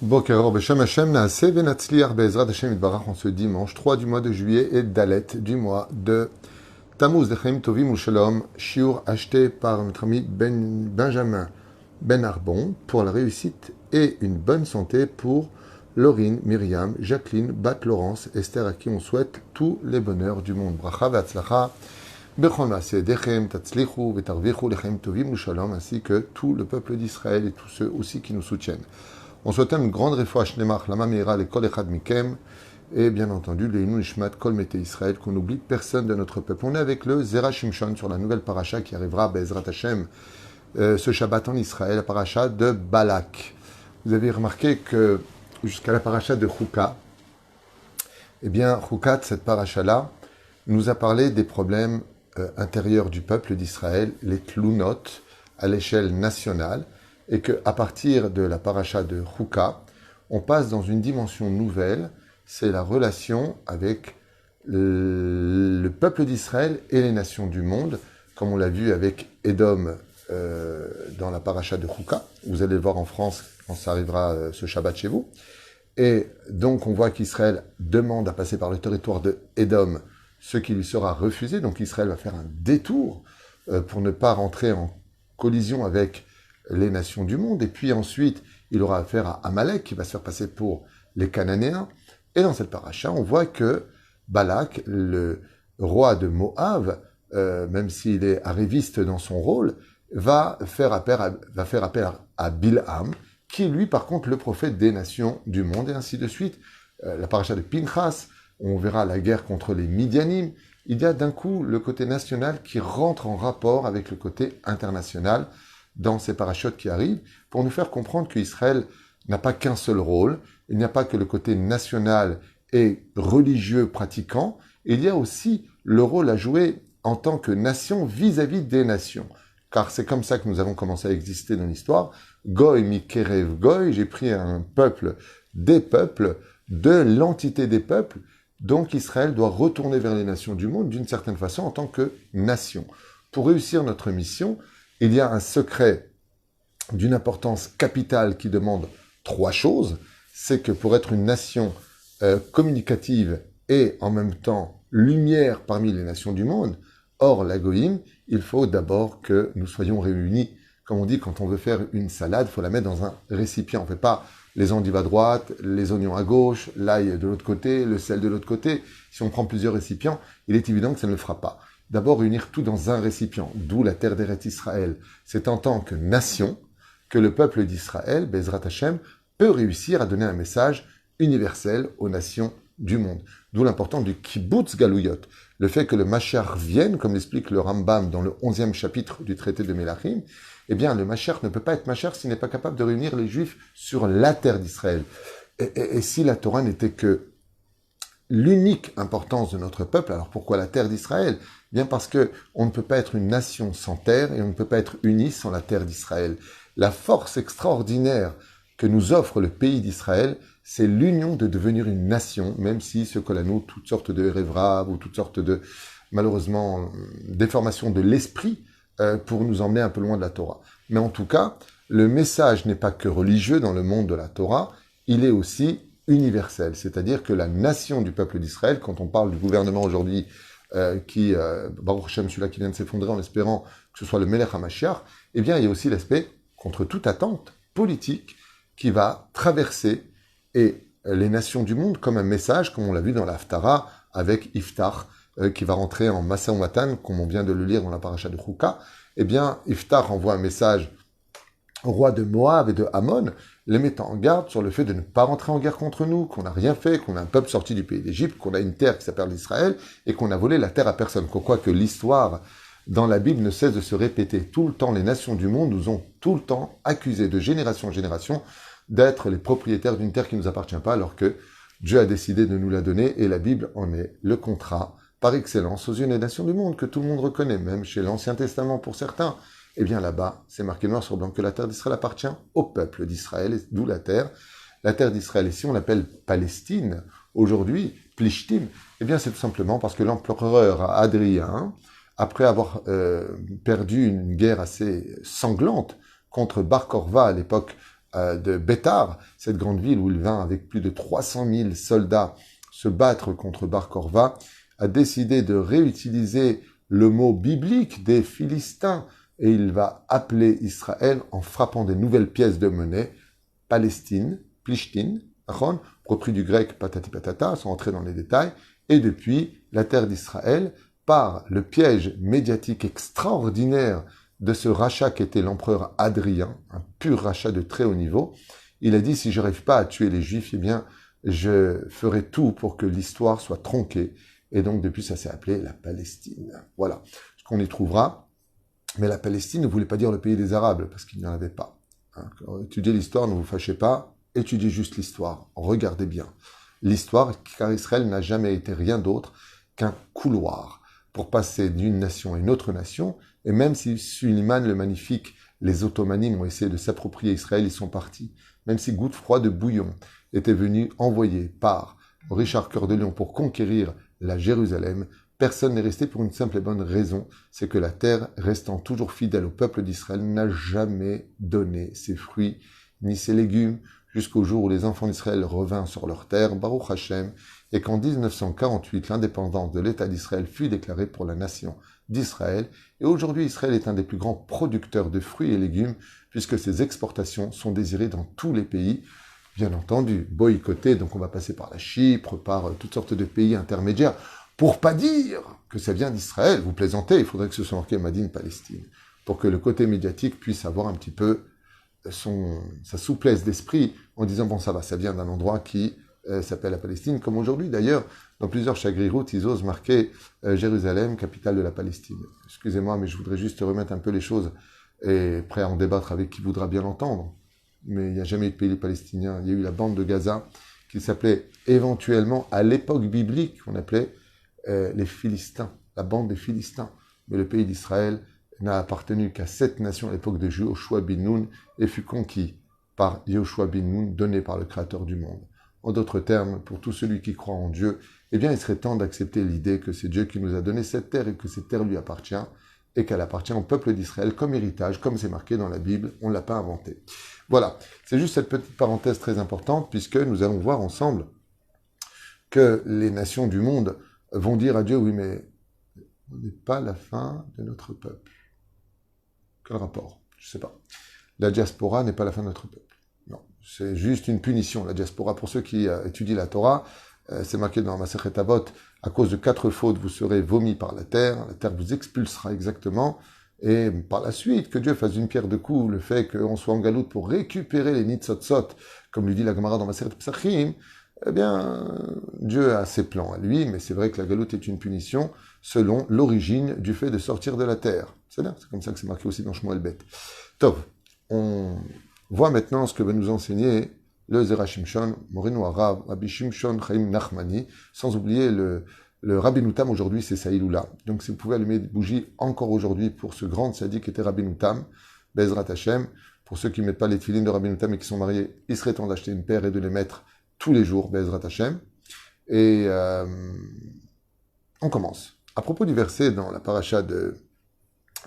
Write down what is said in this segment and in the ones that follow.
Boker Beshem Hashem Naaseh Venatzliar Be'ezrat Hashem Yitbarach en ce dimanche 3 du mois de juillet et Dalet du mois de Tammuz Lechaim Tovim ou Shalom, shiur acheté par notre ami Benjamin Ben Arbon pour la réussite et une bonne santé pour Laurine, Myriam, Jacqueline, Bat Laurence, Esther à qui on souhaite tous les bonheurs du monde. Bracha ve'atzlacha bechol maaseh dechem tatzlichu ve'tarvichu lechaim tovim ou Shalom ainsi que tout le peuple d'Israël et tous ceux aussi qui nous soutiennent. On souhaite une grande réfouach nemach lama meira le kol echad mikem et bien entendu le Inu Nishmat Kol Mete Israël qu'on n'oublie personne de notre peuple. On est avec le Zera Shimshon sur la nouvelle paracha qui arrivera Be'ezrat Hashem ce Shabbat en Israël, la paracha de Balak. Vous avez remarqué que jusqu'à la paracha de Chouka, eh bien Choukat, cette paracha-là, nous a parlé des problèmes intérieurs du peuple d'Israël, les tlunot à l'échelle nationale, et qu'à partir de la paracha de Chouka, on passe dans une dimension nouvelle, c'est la relation avec le peuple d'Israël et les nations du monde, comme on l'a vu avec Édom dans la paracha de Chouka. Vous allez le voir en France quand ça arrivera ce Shabbat chez vous. Et donc on voit qu'Israël demande à passer par le territoire de Édom, ce qui lui sera refusé. Donc Israël va faire un détour pour ne pas rentrer en collision avec les nations du monde, et puis ensuite, il aura affaire à Amalek, qui va se faire passer pour les Cananéens. Et dans cette paracha, on voit que Balak, le roi de Moab, même s'il est arriviste dans son rôle, va faire appel à Bilham, qui est lui, par contre, le prophète des nations du monde, et ainsi de suite. La paracha de Pinchas, on verra la guerre contre les Midianim. Il y a d'un coup le côté national qui rentre en rapport avec le côté international, dans ces parachutes qui arrivent, pour nous faire comprendre qu'Israël n'a pas qu'un seul rôle, il n'y a pas que le côté national et religieux pratiquant, il y a aussi le rôle à jouer en tant que nation vis-à-vis des nations. Car c'est comme ça que nous avons commencé à exister dans l'histoire. Goy mikerev goy, j'ai pris un peuple, des peuples, de l'entité des peuples, donc Israël doit retourner vers les nations du monde d'une certaine façon en tant que nation. Pour réussir notre mission, il y a un secret d'une importance capitale qui demande trois choses. C'est que pour être une nation communicative et en même temps lumière parmi les nations du monde, hors la Goïm, il faut d'abord que nous soyons réunis. Comme on dit, quand on veut faire une salade, il faut la mettre dans un récipient. On ne fait pas les endives à droite, les oignons à gauche, l'ail de l'autre côté, le sel de l'autre côté. Si on prend plusieurs récipients, il est évident que ça ne le fera pas. D'abord, réunir tout dans un récipient, d'où la terre d'Eretz Israël. C'est en tant que nation que le peuple d'Israël, Be'ezrat Hashem, peut réussir à donner un message universel aux nations du monde. D'où l'importance du kibbutz galouyot, le fait que le Mashiach vienne, comme l'explique le Rambam dans le 11e chapitre du traité de Mélachim. Eh bien, le Mashiach ne peut pas être Mashiach s'il n'est pas capable de réunir les Juifs sur la terre d'Israël. Et si la Torah n'était que l'unique importance de notre peuple, alors pourquoi la terre d'Israël ? Bien parce que on ne peut pas être une nation sans terre et on ne peut pas être uni sans la terre d'Israël. La force extraordinaire que nous offre le pays d'Israël, c'est l'union de devenir une nation, même si se colle à nous toutes sortes de rêveraves ou toutes sortes de, malheureusement, déformations de l'esprit pour nous emmener un peu loin de la Torah. Mais en tout cas, le message n'est pas que religieux dans le monde de la Torah, il est aussi universel. C'est-à-dire que la nation du peuple d'Israël, quand on parle du gouvernement aujourd'hui, Baruch Hashem, celui-là qui vient de s'effondrer en espérant que ce soit le Melech HaMashiach, eh bien, il y a aussi l'aspect, contre toute attente politique, qui va traverser les nations du monde comme un message, comme on l'a vu dans l'Haftara, avec Iftar, qui va rentrer en Massa Matan, comme on vient de le lire dans la paracha de Chouka. Eh bien, Iftar envoie un message au roi de Moab et de Ammon, les mettant en garde sur le fait de ne pas rentrer en guerre contre nous, qu'on n'a rien fait, qu'on a un peuple sorti du pays d'Égypte, qu'on a une terre qui s'appelle Israël, et qu'on a volé la terre à personne. Quoique l'histoire dans la Bible ne cesse de se répéter. Tout le temps, les nations du monde nous ont tout le temps accusés de génération en génération d'être les propriétaires d'une terre qui ne nous appartient pas, alors que Dieu a décidé de nous la donner, et la Bible en est le contrat par excellence aux yeux des nations du monde, que tout le monde reconnaît, même chez l'Ancien Testament pour certains. Eh bien là-bas, c'est marqué noir sur blanc que la terre d'Israël appartient au peuple d'Israël, d'où la terre. La terre d'Israël, ici on l'appelle Palestine, aujourd'hui, Plishtim, eh bien c'est tout simplement parce que l'empereur Adrien, après avoir perdu une guerre assez sanglante contre Bar Korva à l'époque de Bétar, cette grande ville où il vint avec plus de 300 000 soldats se battre contre Bar Korva, a décidé de réutiliser le mot biblique des Philistins et il va appeler Israël en frappant des nouvelles pièces de monnaie, Palestine, Plishtin, repris du grec patati patata, sans entrer dans les détails, et depuis la terre d'Israël, par le piège médiatique extraordinaire de ce rachat qu'était l'empereur Hadrien, un pur rachat de très haut niveau, il a dit, si je n'arrive pas à tuer les Juifs, eh bien, je ferai tout pour que l'histoire soit tronquée. Et donc, depuis, ça s'est appelé la Palestine. Voilà ce qu'on y trouvera. Mais la Palestine ne voulait pas dire le pays des Arabes, parce qu'il n'y en avait pas. Quand étudiez l'histoire, ne vous fâchez pas, étudiez juste l'histoire. Regardez bien. L'histoire, car Israël n'a jamais été rien d'autre qu'un couloir pour passer d'une nation à une autre nation. Et même si Suleiman le Magnifique, les Ottomanides ont essayé de s'approprier Israël, ils sont partis. Même si goutte froide de bouillon était venu envoyé par Richard Cœur de Lion pour conquérir la Jérusalem, personne n'est resté pour une simple et bonne raison, c'est que la terre, restant toujours fidèle au peuple d'Israël, n'a jamais donné ses fruits ni ses légumes, jusqu'au jour où les enfants d'Israël revinrent sur leur terre, Baruch Hashem, et qu'en 1948, l'indépendance de l'État d'Israël fut déclarée pour la nation d'Israël. Et aujourd'hui, Israël est un des plus grands producteurs de fruits et légumes, puisque ses exportations sont désirées dans tous les pays, bien entendu, boycottés, donc on va passer par la Chypre, par toutes sortes de pays intermédiaires, pour pas dire que ça vient d'Israël. Vous plaisantez, il faudrait que ce soit marqué Madine Palestine, pour que le côté médiatique puisse avoir un petit peu sa souplesse d'esprit en disant, bon, ça va, ça vient d'un endroit qui s'appelle la Palestine, comme aujourd'hui d'ailleurs, dans plusieurs chagris-routes, ils osent marquer Jérusalem, capitale de la Palestine. Excusez-moi, mais je voudrais juste remettre un peu les choses et prêt à en débattre avec qui voudra bien l'entendre. Mais il n'y a jamais eu de pays palestinien. Il y a eu la bande de Gaza, qui s'appelait éventuellement, à l'époque biblique, on appelait les Philistins, la bande des Philistins. Mais le pays d'Israël n'a appartenu qu'à 7 nations à l'époque de Yehoshua bin Nun et fut conquis par Yehoshua bin Nun, donné par le Créateur du monde. En d'autres termes, pour tout celui qui croit en Dieu, eh bien, il serait temps d'accepter l'idée que c'est Dieu qui nous a donné cette terre et que cette terre lui appartient et qu'elle appartient au peuple d'Israël comme héritage, comme c'est marqué dans la Bible, on ne l'a pas inventé. Voilà, c'est juste cette petite parenthèse très importante puisque nous allons voir ensemble que les nations du monde vont dire à Dieu, oui, mais on n'est pas la fin de notre peuple. Quel rapport? Je ne sais pas. La diaspora n'est pas la fin de notre peuple. Non, c'est juste une punition. La diaspora, pour ceux qui étudient la Torah, c'est marqué dans Masechet Avot, à cause de 4 fautes, vous serez vomis par la terre vous expulsera exactement, et par la suite, que Dieu fasse d'une pierre deux coups, le fait qu'on soit en galoute pour récupérer les nitzotzot, comme lui dit la Gemara dans Masechet Psachim, eh bien, Dieu a ses plans à lui, mais c'est vrai que la galoute est une punition selon l'origine du fait de sortir de la terre. C'est comme ça que c'est marqué aussi dans Shmuel Bet. Tov, on voit maintenant ce que va nous enseigner le Zera Shimshon, Moreno Arav, Rabbi Shimshon Chaim Nachmani, sans oublier le Rabbi Tam aujourd'hui, c'est sa Iloula. Donc si vous pouvez allumer des bougies encore aujourd'hui pour ce grand sadique qui était Rabbi Tam, Bezrat Hashem, pour ceux qui ne mettent pas les tefilines de Rabbi Tam et qui sont mariés, il serait temps d'acheter une paire et de les mettre tous les jours, Bezrat Hashem. Et on commence. À propos du verset dans la paracha de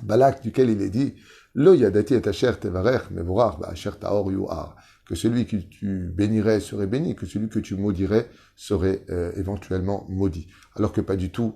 Balak, duquel il est dit Lo yadati et asher tevarech mevorach asher taor yuar, que celui que tu bénirais serait béni, que celui que tu maudirais serait éventuellement maudit. Alors que pas du tout,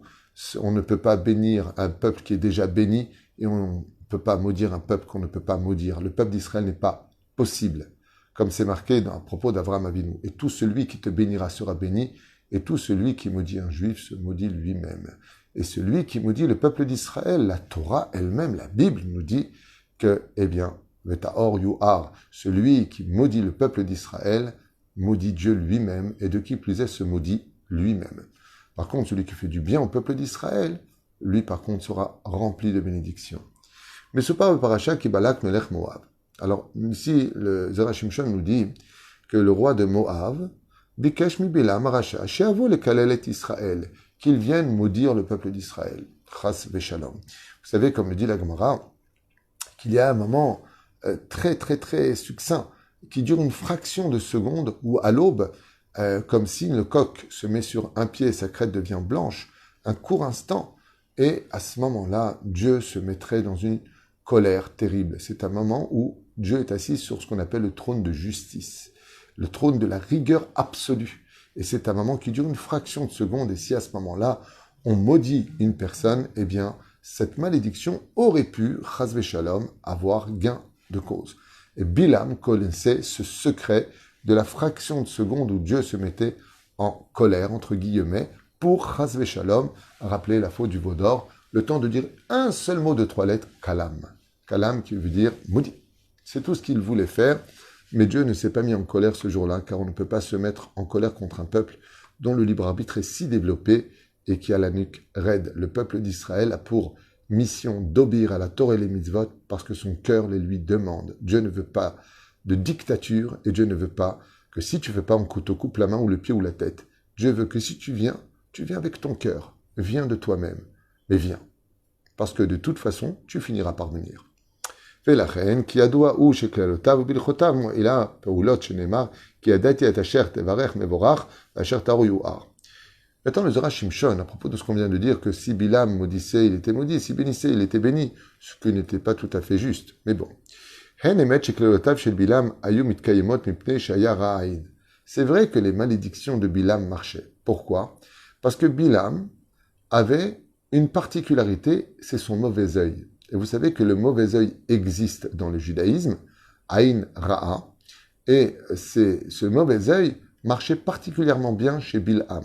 on ne peut pas bénir un peuple qui est déjà béni et on ne peut pas maudire un peuple qu'on ne peut pas maudire. Le peuple d'Israël n'est pas possible, comme c'est marqué à propos d'Avraham Avinu. Et tout celui qui te bénira sera béni, et tout celui qui maudit un juif se maudit lui-même. Et celui qui maudit le peuple d'Israël, la Torah elle-même, la Bible nous dit que, eh bien, Vetaor Yuhar, celui qui maudit le peuple d'Israël, maudit Dieu lui-même, et de qui plus est se maudit lui-même. Par contre, celui qui fait du bien au peuple d'Israël, lui par contre sera rempli de bénédictions. Mais ce parle paracha qui Balak Melech Moab. Alors ici, le Zera Shimshon nous dit que le roi de Moab, Bikesh mi Bilam Aracha, Sheavo le Kalelet Israël, qu'il vienne maudire le peuple d'Israël. Chas veshalom. Vous savez, comme le dit la Gemara, qu'il y a un moment très très très succinct qui dure une fraction de seconde où à l'aube, comme si le coq se met sur un pied et sa crête devient blanche, un court instant, et à ce moment-là, Dieu se mettrait dans une colère terrible. C'est un moment où Dieu est assis sur ce qu'on appelle le trône de justice, le trône de la rigueur absolue. Et c'est un moment qui dure une fraction de seconde. Et si à ce moment-là, on maudit une personne, eh bien, cette malédiction aurait pu, chas shalom, avoir gain de cause. Et Bilam connaissait ce secret de la fraction de seconde où Dieu se mettait en colère, entre guillemets, pour chas shalom, rappeler la faute du veau d'or, le temps de dire un seul mot de 3 lettres, kalam. Kalam qui veut dire maudit. C'est tout ce qu'il voulait faire, mais Dieu ne s'est pas mis en colère ce jour-là, car on ne peut pas se mettre en colère contre un peuple dont le libre arbitre est si développé et qui a la nuque raide. Le peuple d'Israël a pour mission d'obéir à la Torah et les mitzvot parce que son cœur les lui demande. Dieu ne veut pas de dictature et Dieu ne veut pas que si tu ne veux pas, on te coupe la main ou le pied ou la tête. Dieu veut que si tu viens avec ton cœur. Viens de toi-même, mais viens. Parce que de toute façon, tu finiras par venir. ולכן, כי ידוע הוא שכללותיו ובלכותיו מועילה פעולות שנאמר, כי ידעתי את אשר תברך מבורך, ואשר תרו יואר. Maintenant, le Zora Shimshon, à propos de ce qu'on vient de dire, que si Bilam maudissait, il était maudit, si bénissait, il était béni, ce qui n'était pas tout à fait juste. Mais bon. C'est vrai que les malédictions de Bilam marchaient. Pourquoi? Parce que Bilam avait une particularité, c'est son mauvais œil. Et vous savez que le mauvais œil existe dans le judaïsme, Aïn Ra'a, et ce mauvais œil marchait particulièrement bien chez Bilham.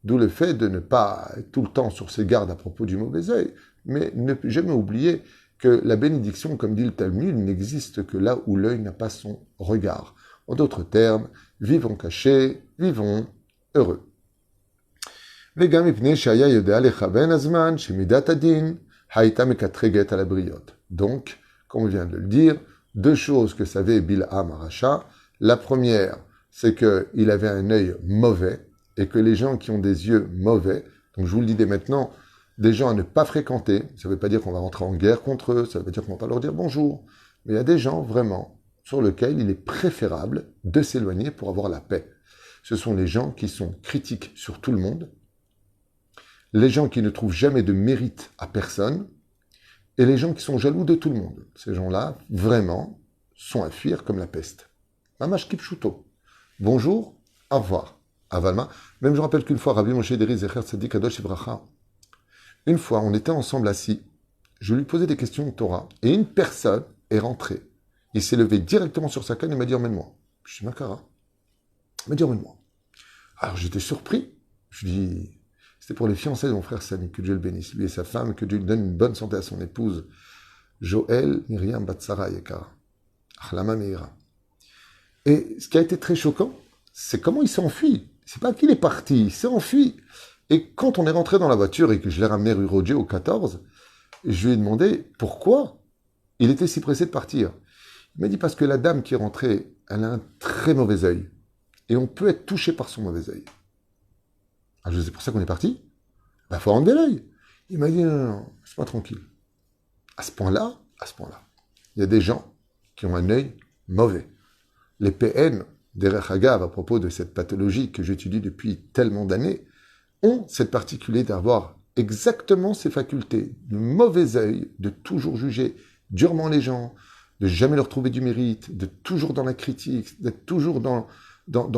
D'où le fait de ne pas être tout le temps sur ses gardes à propos du mauvais œil, mais ne jamais oublier que la bénédiction, comme dit le Talmud, n'existe que là où l'œil n'a pas son regard. En d'autres termes, vivons cachés, vivons heureux. וגם מפני שהיה יודע לכוון הזמן שמידת הדין הייתה מקטרגת על הבריות. Donc, comme on vient de le dire, 2 choses que savait Bilham Aracha. La première, c'est qu'il avait un œil mauvais et que les gens qui ont des yeux mauvais, donc je vous le dis dès maintenant, des gens à ne pas fréquenter, ça ne veut pas dire qu'on va rentrer en guerre contre eux, ça veut dire qu'on ne va pas leur dire bonjour, mais il y a des gens vraiment sur lesquels il est préférable de s'éloigner pour avoir la paix. Ce sont les gens qui sont critiques sur tout le monde, les gens qui ne trouvent jamais de mérite à personne, et les gens qui sont jaloux de tout le monde. Ces gens-là, vraiment, sont à fuir comme la peste. Mamash kipshuto. Bonjour, au revoir. Avalma. Même je rappelle qu'une fois, Rabbi Moshe Deri Zecher Tzadik Kadosh Ivracha, une fois, on était ensemble assis, je lui posais des questions de Torah, et une personne est rentrée. Il s'est levé directement sur sa canne et m'a dit « Emmène-moi ». Je dis « Makara ». Il m'a dit « Emmène-moi ». Alors j'étais surpris. Je dis « C'était pour les fiançailles de mon frère Sami, que Dieu le bénisse, lui et sa femme, que Dieu lui donne une bonne santé à son épouse, Joël Myriam Batsara Yekara. Achlama Meira ». Et ce qui a été très choquant, c'est comment il s'est enfui. C'est pas qu'il est parti, il s'est enfui. Et quand on est rentré dans la voiture et que je l'ai ramené rue Roger au 14, je lui ai demandé pourquoi il était si pressé de partir. Il m'a dit parce que la dame qui est rentrée, elle a un très mauvais œil. Et on peut être touché par son mauvais œil. Alors je dis, c'est pour ça qu'on est parti. Il faut enlever l'œil. Il m'a dit, non, laisse-moi tranquille. À ce point-là, il y a des gens qui ont un œil mauvais. Les PN, derrière Hagav, à propos de cette pathologie que j'étudie depuis tellement d'années, ont cette particularité d'avoir exactement ces facultés, du mauvais œil, de toujours juger durement les gens, de jamais leur trouver du mérite, d'être toujours dans la critique, d'être toujours dans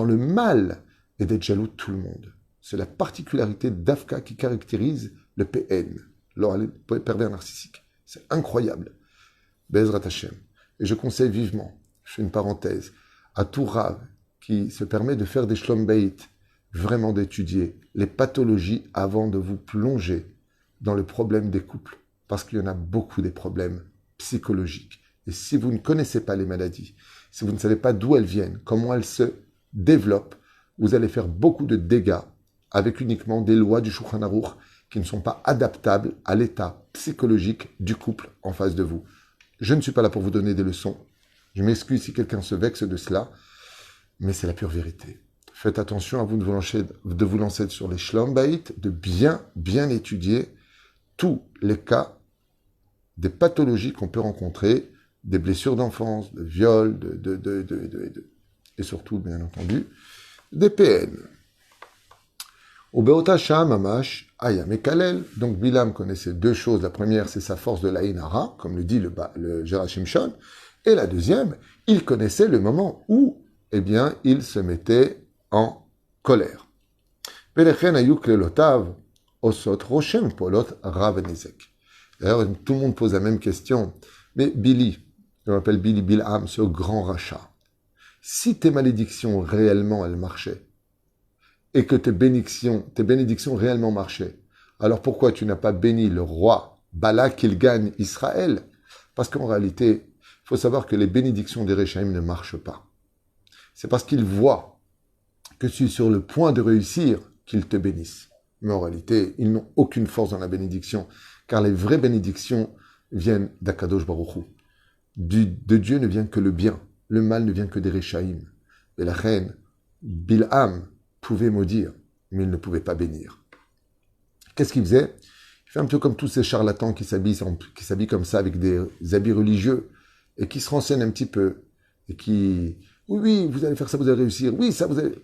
le mal et d'être jaloux de tout le monde. C'est la particularité d'Afka qui caractérise le PN, le pervers narcissique. C'est incroyable. Bezrat Hashem. Et je conseille vivement, je fais une parenthèse, à tout Rav qui se permet de faire des shlom beit, vraiment d'étudier les pathologies avant de vous plonger dans le problème des couples. Parce qu'il y en a beaucoup des problèmes psychologiques. Et si vous ne connaissez pas les maladies, si vous ne savez pas d'où elles viennent, comment elles se développent, vous allez faire beaucoup de dégâts avec uniquement des lois du Shulchan Aruch qui ne sont pas adaptables à l'état psychologique du couple en face de vous. Je ne suis pas là pour vous donner des leçons. Je m'excuse si quelqu'un se vexe de cela, mais c'est la pure vérité. Faites attention à vous de vous lancer sur les shlom bait, de bien étudier tous les cas des pathologies qu'on peut rencontrer, des blessures d'enfance, de viols, et surtout, bien entendu, des PN. Au Beota Sham Amash Aya Mekalel. Donc Bilam connaissait 2 choses. La première, c'est sa force de l'Aïn Hara, comme le dit le Zera Shimshon. Et la deuxième, il connaissait le moment où, eh bien, il se mettait en colère. D'ailleurs, tout le monde pose la même question. Mais Billy, on l'appelle Billy Bilham, ce grand rachat, si tes malédictions réellement, elles marchaient, et que tes bénédictions réellement marchaient, alors pourquoi tu n'as pas béni le roi Balak qu'il gagne Israël? Parce qu'en réalité, il faut savoir que les bénédictions des Réchaïm ne marchent pas. C'est parce qu'ils voient que tu es sur le point de réussir qu'ils te bénissent. Mais en réalité, ils n'ont aucune force dans la bénédiction, car les vraies bénédictions viennent d'Akadosh Baruch Hu. De Dieu ne vient que le bien, le mal ne vient que des Réchaïm. Et la reine, Bilham, pouvait maudire, mais il ne pouvait pas bénir. Qu'est-ce qu'il faisait? Il fait un peu comme tous ces charlatans qui s'habillent comme ça avec des habits religieux et qui se renseignent un petit peu et qui, oui, vous allez faire ça, vous allez réussir, oui, ça, vous allez...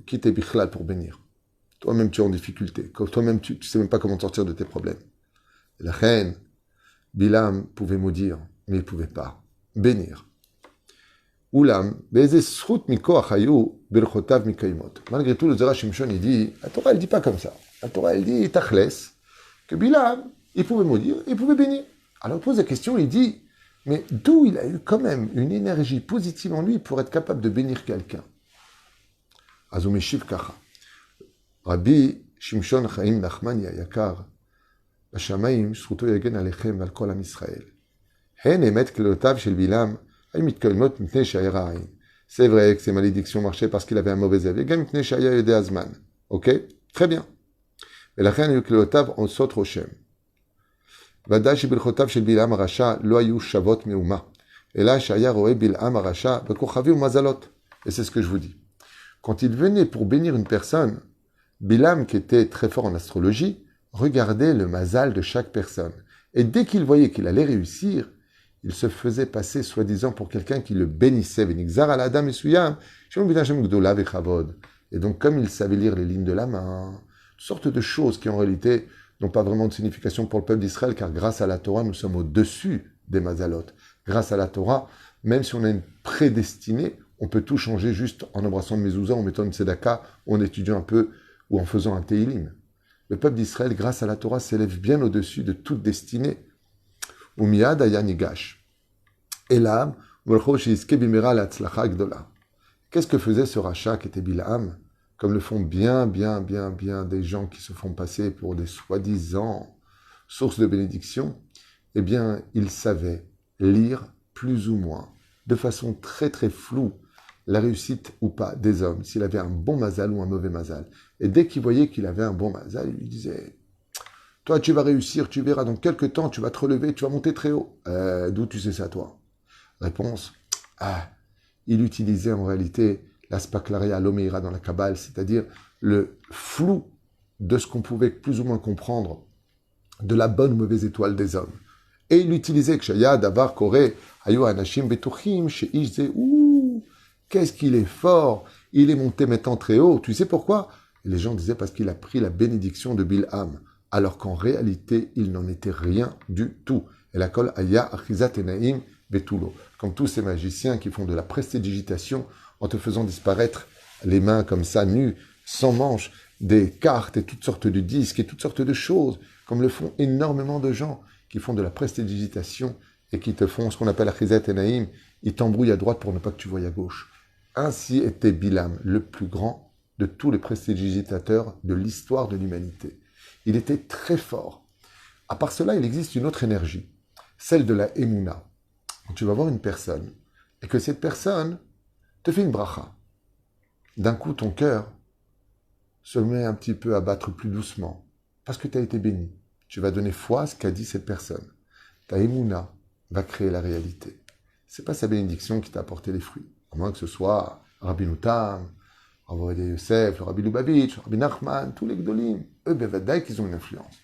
quitter Bichlal pour bénir. Toi-même, tu es en difficulté. Toi-même, tu ne sais même pas comment sortir de tes problèmes. Et la reine, Bilam pouvait maudire, mais il ne pouvait pas bénir. Oulam, malgré tout, le Zera Shimshon, il dit, la Torah, elle ne dit pas comme ça. La Torah, elle dit, Tachles, que Bilam, il pouvait maudire, il pouvait bénir. Alors, il pose la question, il dit, mais d'où il a eu quand même une énergie positive en lui pour être capable de bénir quelqu'un? Azumeshiv Kacha. Rabbi Shimshon Chaim Nachmani Yakar, Bashamayim, Shruto Yagen Alechem, Val Kol Am Israël. Hen emet Klelotav Shel Bilam, Aimit Kolmot Mtne Shayera Ain. C'est vrai que ces malédictions marchaient parce qu'il avait un mauvais avis. Gam Mtne Shaya Yode Azman. Ok? Très bien. Et la reine Klelotav on sot Roshem. Vada Shibilchotav Shel Bilam Rasha, Lo Ayu Shavot Meuma. Et là, Shaya Roe Bilam Rasha, Bekochavi ou Mazalot. Et c'est ce que je vous dis. Quand il venait pour bénir une personne, Bilam, qui était très fort en astrologie, regardait le mazal de chaque personne. Et dès qu'il voyait qu'il allait réussir, il se faisait passer soi-disant pour quelqu'un qui le bénissait. Et donc, comme il savait lire les lignes de la main, toutes sortes de choses qui en réalité n'ont pas vraiment de signification pour le peuple d'Israël, car grâce à la Torah, nous sommes au-dessus des mazalot. Grâce à la Torah, même si on a une prédestinée, on peut tout changer juste en embrassant une mezouza, en mettant une tzedaka, ou en étudiant un peu, ou en faisant un teilim. Le peuple d'Israël, grâce à la Torah, s'élève bien au-dessus de toute destinée. Umiyad ayanigash. Elam, qu'est-ce que faisait ce rachat qui était Bilham? Comme le font bien des gens qui se font passer pour des soi-disant sources de bénédiction. Eh bien, il savait lire plus ou moins, de façon très floue, la réussite ou pas des hommes, s'il avait un bon mazal ou un mauvais mazal. Et dès qu'il voyait qu'il avait un bon mazal, il lui disait « Toi, tu vas réussir, tu verras, dans quelques temps, tu vas te relever, tu vas monter très haut. D'où tu sais ça, toi ?» Réponse « il utilisait en réalité l'aspaklaria, l'omeira dans la Kabbale, c'est-à-dire le flou de ce qu'on pouvait plus ou moins comprendre de la bonne ou mauvaise étoile des hommes. Et il utilisait Kshaya, Davar, Koré, Ayo, Anashim, Betuchim, Sheishze, qu'est-ce qu'il est fort, il est monté maintenant très haut. Tu sais pourquoi? Et les gens disaient parce qu'il a pris la bénédiction de Bilham, alors qu'en réalité, il n'en était rien du tout. Et la kol Aya, Achizat Enaim, Betulo. Comme tous ces magiciens qui font de la prestidigitation en te faisant disparaître les mains comme ça, nues, sans manches, des cartes et toutes sortes de disques et toutes sortes de choses, comme le font énormément de gens qui font de la prestidigitation et qui te font ce qu'on appelle Achizat Enaim, ils t'embrouillent à droite pour ne pas que tu voies à gauche. Ainsi était Bilham, le plus grand de tous les prestidigitateurs de l'histoire de l'humanité. Il était très fort. À part cela, il existe une autre énergie, celle de la Emouna. Quand tu vas voir une personne, et que cette personne te fait une bracha, d'un coup ton cœur se met un petit peu à battre plus doucement, parce que tu as été béni. Tu vas donner foi à ce qu'a dit cette personne. Ta Emouna va créer la réalité. C'est pas sa bénédiction qui t'a apporté les fruits. À moins que ce soit Rabbi Noutam, Rabbi Yosef, le Rabbi Lubavitch, Rabbi Nachman, tous les Gdolim. Eux, bevadaï, qu'ils ont une influence.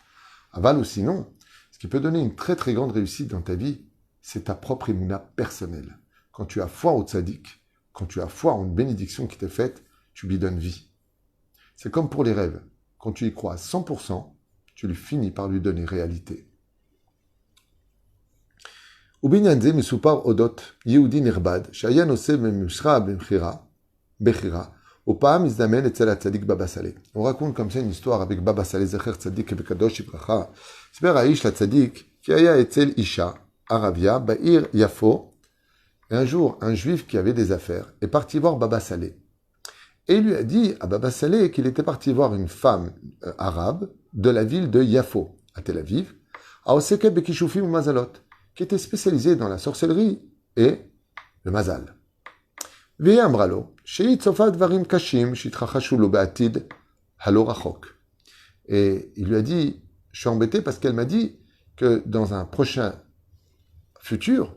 Aval ou sinon, ce qui peut donner une très grande réussite dans ta vie, c'est ta propre émouna personnelle. Quand tu as foi au tzaddik, quand tu as foi en une bénédiction qui t'est faite, tu lui donnes vie. C'est comme pour les rêves. Quand tu y crois à 100%, tu lui finis par lui donner réalité. ובעניין זה מסופר אודות יהודי נכבד שהיה נושא במשרה בחירה, ופעם הזדמן אצל הצדיק בבא סאלי. On raconte comme ça une histoire avec Baba Saleh Zecher Tzadik Bekadosh Ibracha. סיפר האיש לצדיק כי היה אצל אישה, ערביה, בעיר יפו, et un jour, un juif qui avait des affaires est parti voir Baba Saleh. Et il lui a dit à Baba Saleh qu'il était parti voir une femme arabe de la ville de Yafo, à Tel Aviv, à Oseket Bekishufim ou Mazalot, qui était spécialisée dans la sorcellerie et le mazal. והיא אמרה לו, שהיא צופה דברים קשים שהתרחשו לו בעתיד הלא רחוק. Et il lui a dit, je suis embêté parce qu'elle m'a dit que dans un proche futur,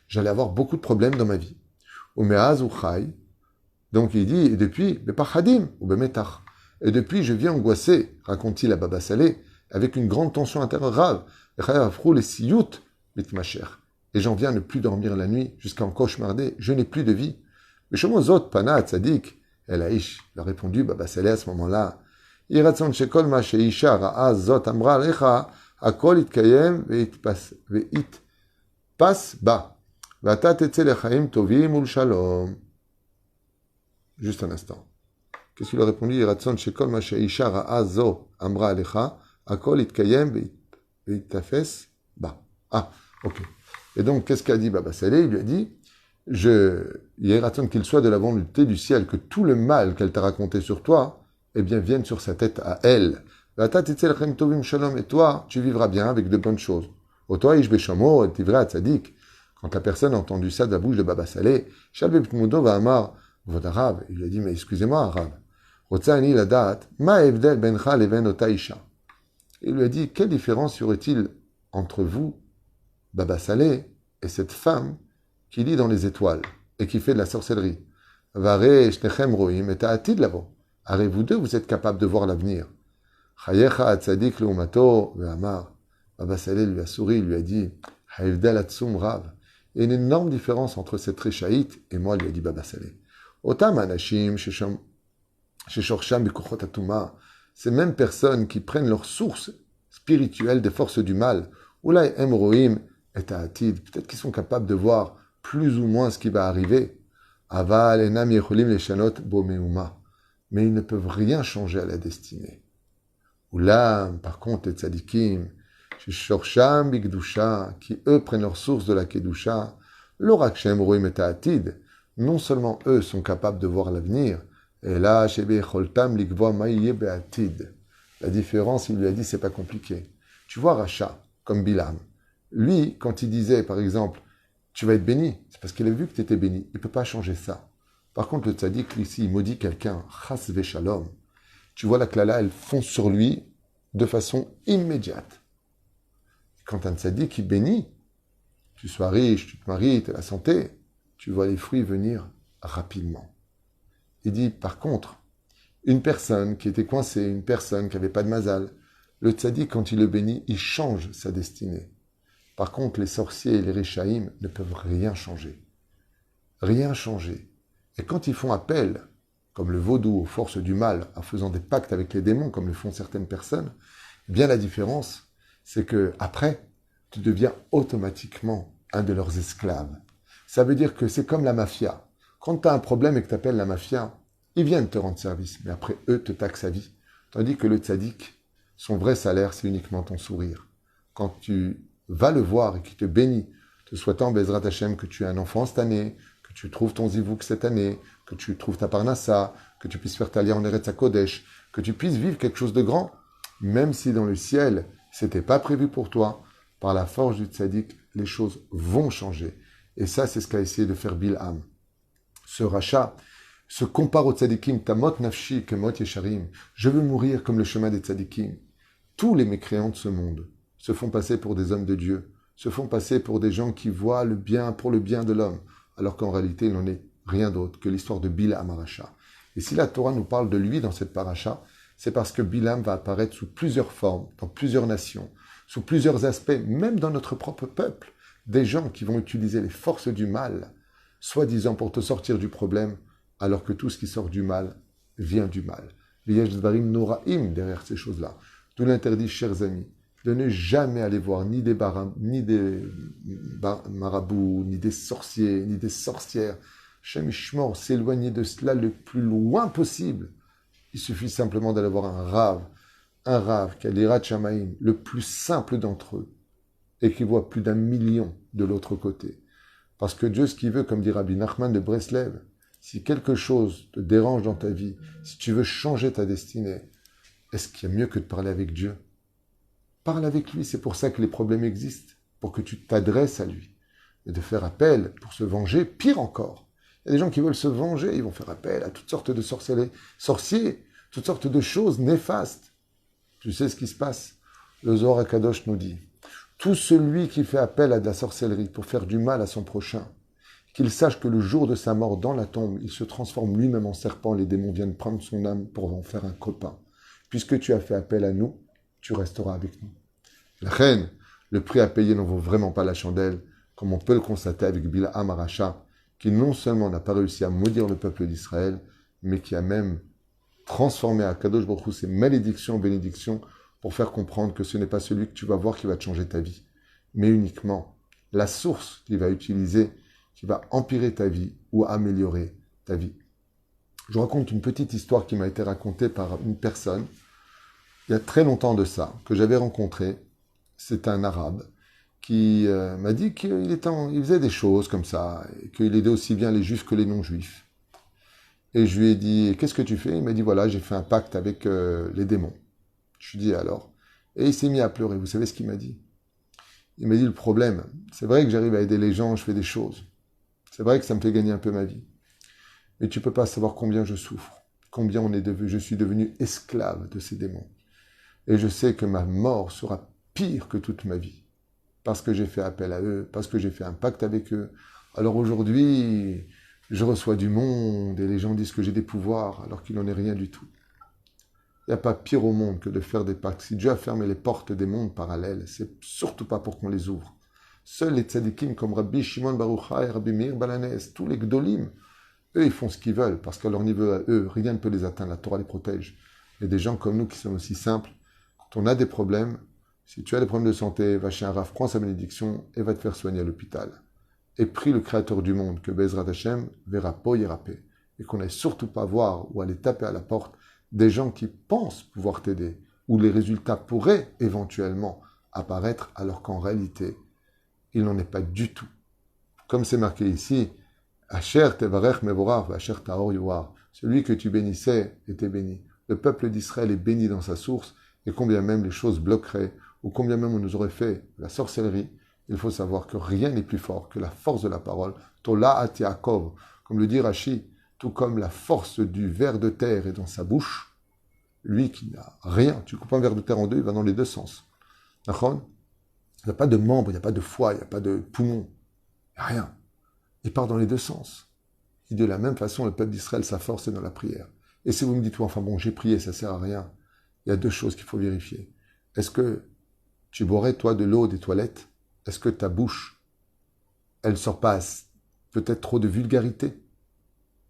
j'allais avoir beaucoup de problèmes dans ma vie. Umeaz ou chai. Donc il dit, et depuis, bepachadim ou bemetach. Et depuis, je viens angoissé, raconte-t-il à Baba Saleh, avec une grande tension intérieure grave. Et j'en viens à ne plus dormir la nuit, jusqu'à en cauchemarder. Je n'ai plus de vie. Mais chez Mozot, Pana, Tzadik, El Aïch, il a répondu, Baba Saleh à ce moment-là, Iratson Shekol Ma Sheisha Ra'a Zot Amra Alecha, Akol Itkayem Veit Pas Ba. Vata Tetze Lechaim Tovim Ul Shalom. Juste un instant. Qu'est-ce qu'il a répondu? Iratson Shekol Ma Sheisha Ra'a Zot Amra Alecha, Akol Itkayem Veit Ba. Ah, ok. Et donc, qu'est-ce qu'a dit Baba Saleh? Il lui a dit, il est raton qu'il soit de la volonté du ciel, que tout le mal qu'elle t'a raconté sur toi, eh bien, vienne sur sa tête à elle. Et toi, tu vivras bien avec de bonnes choses. Quand la personne a entendu ça de la bouche de Baba Saleh, il lui a dit, mais excusez-moi, arabe. Il lui a dit, quelle différence y aurait-il entre vous, Baba Saleh, et cette femme qui lit dans les étoiles et qui fait de la sorcellerie? Vare shnechem roim et ta'atid lavo. Arrêt vous deux, vous êtes capables de voir l'avenir. Chayecha atzadik leumato ve'amar. Baba Saleh lui a souri, lui a dit, haivdal atzum rav. Il y a une énorme différence entre cette réchaïte et moi, lui a dit Baba Saleh. Otam anashim sheshorsham bikuchot atuma. Ces mêmes personnes qui prennent leur source spirituelle des forces du mal. Oulai em roim et ta'atid. Peut-être qu'ils sont capables de voir plus ou moins ce qui va arriver. Aval enam yecholim leshanot bo meuma. Mais ils ne peuvent rien changer à la destinée. Oulam, par contre, les tzadikim, sheshorsham bikdusha, qui eux prennent leur source de la kedusha, l'orak shem roim et ta'atid. Non seulement eux sont capables de voir l'avenir, et là, shebe choltam likvoa maïye be'atid. La différence, il lui a dit, c'est pas compliqué. Tu vois Racha, comme Bilam. Lui, quand il disait, par exemple, tu vas être béni, c'est parce qu'il a vu que tu étais béni. Il ne peut pas changer ça. Par contre, le tzaddik, ici, il maudit quelqu'un, chas veshalom. Tu vois la klala, elle fonce sur lui de façon immédiate. Quand un tzaddik, il bénit, tu sois riche, tu te maries, tu as la santé, tu vois les fruits venir rapidement. Il dit, par contre, une personne qui était coincée, une personne qui n'avait pas de mazal, le tzaddik, quand il le bénit, il change sa destinée. Par contre, les sorciers et les réchaïm ne peuvent rien changer. Rien changer. Et quand ils font appel, comme le vaudou, aux forces du mal, en faisant des pactes avec les démons, comme le font certaines personnes, eh bien la différence, c'est que après, tu deviens automatiquement un de leurs esclaves. Ça veut dire que c'est comme la mafia. Quand tu as un problème et que tu appelles la mafia, ils viennent te rendre service, mais après, eux te taxent à vie. Tandis que le tzaddik, son vrai salaire, c'est uniquement ton sourire. Quand tu vas le voir et qu'il te bénit, te souhaitant, Bezrat Hashem, que tu aies un enfant cette année, que tu trouves ton zivouk cette année, que tu trouves ta parnassa, que tu puisses faire ta lia en Eretz HaKodesh, que tu puisses vivre quelque chose de grand, même si dans le ciel, c'était pas prévu pour toi, par la force du tzaddik, les choses vont changer. Et ça, c'est ce qu'a essayé de faire Bil'am. Ce rachat se compare au tzaddikim, tamot nafshi kemot yesharim. Je veux mourir comme le chemin des tzaddikim. Tous les mécréants de ce monde se font passer pour des hommes de Dieu, se font passer pour des gens qui voient le bien pour le bien de l'homme, alors qu'en réalité, il n'en est rien d'autre que l'histoire de Bil'am Aracha. Et si la Torah nous parle de lui dans cette paracha, c'est parce que Bil'am va apparaître sous plusieurs formes, dans plusieurs nations, sous plusieurs aspects, même dans notre propre peuple, des gens qui vont utiliser les forces du mal, soi-disant pour te sortir du problème, alors que tout ce qui sort du mal vient du mal. Il y a des dvarim noraim derrière ces choses-là. D'où l'interdit, chers amis, de ne jamais aller voir ni des marabouts, ni des sorciers, ni des sorcières. Shem Ishmor, s'éloigner de cela le plus loin possible. Il suffit simplement d'aller voir un rave qui a l'Irat Shamaïm, le plus simple d'entre eux, et qui voit plus d'1 million de l'autre côté. Parce que Dieu, ce qu'il veut, comme dit Rabbi Nachman de Breslev, si quelque chose te dérange dans ta vie, si tu veux changer ta destinée, est-ce qu'il y a mieux que de parler avec Dieu? Parle avec lui, c'est pour ça que les problèmes existent, pour que tu t'adresses à lui. Et de faire appel pour se venger, pire encore. Il y a des gens qui veulent se venger, ils vont faire appel à toutes sortes de sorciers, toutes sortes de choses néfastes. Tu sais ce qui se passe? Le Zohar HaKadosh nous dit, tout celui qui fait appel à de la sorcellerie pour faire du mal à son prochain, qu'il sache que le jour de sa mort dans la tombe, il se transforme lui-même en serpent, les démons viennent prendre son âme pour en faire un copain. Puisque tu as fait appel à nous, tu resteras avec nous. La reine, le prix à payer n'en vaut vraiment pas la chandelle, comme on peut le constater avec Bil'am Aracha, qui non seulement n'a pas réussi à maudire le peuple d'Israël, mais qui a même transformé à Kadosh Baruch Hu ses malédictions en bénédictions pour faire comprendre que ce n'est pas celui que tu vas voir qui va te changer ta vie, mais uniquement la source qu'il va utiliser, qui va empirer ta vie ou améliorer ta vie. Je vous raconte une petite histoire qui m'a été racontée par une personne, il y a très longtemps de ça, que j'avais rencontré. C'est un arabe qui m'a dit qu'il faisait des choses comme ça, et qu'il aidait aussi bien les juifs que les non-juifs. Et je lui ai dit, qu'est-ce que tu fais? Il m'a dit, voilà, j'ai fait un pacte avec les démons. Je lui ai dit, alors? Et il s'est mis à pleurer. Vous savez ce qu'il m'a dit? Il m'a dit, le problème, c'est vrai que j'arrive à aider les gens, je fais des choses. C'est vrai que ça me fait gagner un peu ma vie. Mais tu ne peux pas savoir combien je souffre, combien je suis devenu esclave de ces démons. Et je sais que ma mort sera pire que toute ma vie, parce que j'ai fait appel à eux, parce que j'ai fait un pacte avec eux. Alors aujourd'hui, je reçois du monde et les gens disent que j'ai des pouvoirs, alors qu'il n'en est rien du tout. Il n'y a pas pire au monde que de faire des pactes. Si Dieu a fermé les portes des mondes parallèles, c'est surtout pas pour qu'on les ouvre. Seuls les tzadikim comme Rabbi Shimon Bar Yochai, Rabbi Meir Balanès, tous les gdolim, eux, ils font ce qu'ils veulent, parce qu'à leur niveau à eux, rien ne peut les atteindre, la Torah les protège. Et des gens comme nous qui sont aussi simples, quand on a des problèmes, si tu as des problèmes de santé, va chez un raf, prends sa bénédiction et va te faire soigner à l'hôpital. Et prie le Créateur du monde, que Bezrat Hashem verra po yerapé, et qu'on n'aille surtout pas voir ou aller taper à la porte des gens qui pensent pouvoir t'aider, où les résultats pourraient éventuellement apparaître, alors qu'en réalité, il n'en est pas du tout. Comme c'est marqué ici, Asher tevarech mevorach, Asher taor yoar. Celui que tu bénissais était béni. Le peuple d'Israël est béni dans sa source, et combien même les choses bloqueraient, ou combien même on nous aurait fait la sorcellerie, il faut savoir que rien n'est plus fort que la force de la parole. Tola at Yaakov, comme le dit Rashi, tout comme la force du ver de terre est dans sa bouche, lui qui n'a rien, tu coupes un ver de terre en deux, il va dans les deux sens. D'accord? Il n'y a pas de membre, il n'y a pas de foie, il n'y a pas de poumon, il n'y a rien. Il part dans les deux sens. Et de la même façon, le peuple d'Israël, sa force est dans la prière. Et si vous me dites, enfin bon, j'ai prié, ça ne sert à rien, il y a deux choses qu'il faut vérifier. Est-ce que tu boirais, toi, de l'eau des toilettes? Est-ce que ta bouche, elle sort pas peut-être trop de vulgarité?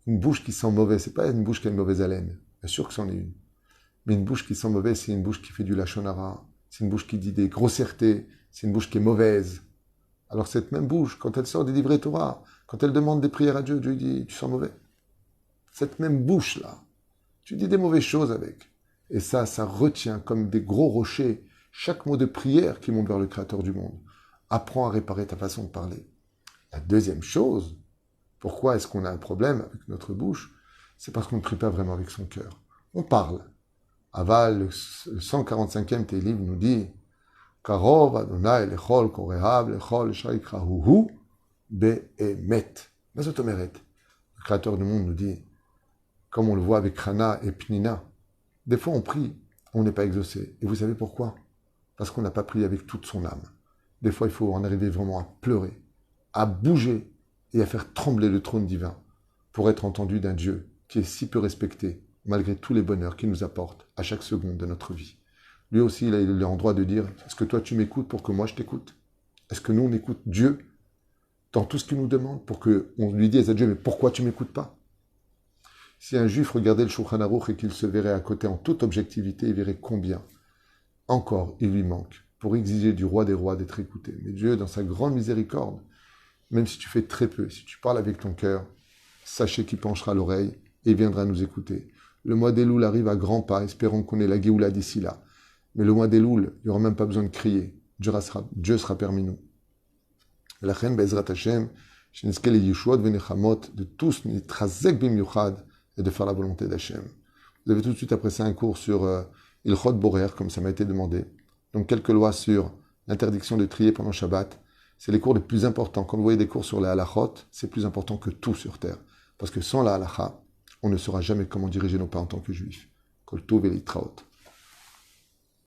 Une bouche qui sent mauvais, c'est pas une bouche qui a une mauvaise haleine. Bien sûr que c'en est une. Mais une bouche qui sent mauvais, c'est une bouche qui fait du lachon hara. C'est une bouche qui dit des grossièretés. C'est une bouche qui est mauvaise. Alors cette même bouche, quand elle sort des livrets Torah, quand elle demande des prières à Dieu, Dieu dit, tu sens mauvais. Cette même bouche-là, tu dis des mauvaises choses avec. Et ça retient comme des gros rochers chaque mot de prière qui monte vers le Créateur du monde. Apprends à réparer ta façon de parler. La deuxième chose, pourquoi est-ce qu'on a un problème avec notre bouche? C'est parce qu'on ne prie pas vraiment avec son cœur. On parle. Aval, le 145e Télim nous dit Karov Adonai lechol korehab lechol shaikrahuhu be'emet. Mazotomeret. Le Créateur du monde nous dit, comme on le voit avec Hana et Pnina, des fois on prie, on n'est pas exaucé. Et vous savez pourquoi? Parce qu'on n'a pas prié avec toute son âme. Des fois, il faut en arriver vraiment à pleurer, à bouger et à faire trembler le trône divin pour être entendu d'un Dieu qui est si peu respecté, malgré tous les bonheurs qu'il nous apporte à chaque seconde de notre vie. Lui aussi, il est en droit de dire, est-ce que toi tu m'écoutes pour que moi je t'écoute? Est-ce que nous on écoute Dieu dans tout ce qu'il nous demande pour qu'on lui dise à Dieu, mais pourquoi tu ne m'écoutes pas? Si un juif regardait le Shulchan Aruch et qu'il se verrait à côté en toute objectivité, il verrait combien encore il lui manque pour exiger du roi des rois d'être écouté. Mais Dieu, dans sa grande miséricorde, même si tu fais très peu, si tu parles avec ton cœur, sachez qu'il penchera l'oreille et viendra nous écouter. Le mois d'Elul arrive à grands pas, espérons qu'on ait la Géoula d'ici là. Mais le mois d'Elul, il n'y aura même pas besoin de crier. Dieu sera parmi nous. La reine Bezrat Hashem, שנזכה לישועות ונחמות, de tous נתחזק במיוחד et de faire la volonté d'Hachem. Vous avez tout de suite après ça un cours sur Ilchot Borer, comme ça m'a été demandé. Donc quelques lois sur l'interdiction de trier pendant Shabbat. C'est les cours les plus importants. Quand vous voyez des cours sur les halachot, c'est plus important que tout sur terre. Parce que sans la halacha, on ne saura jamais comment diriger nos pas en tant que juifs. Kol tov et litraot.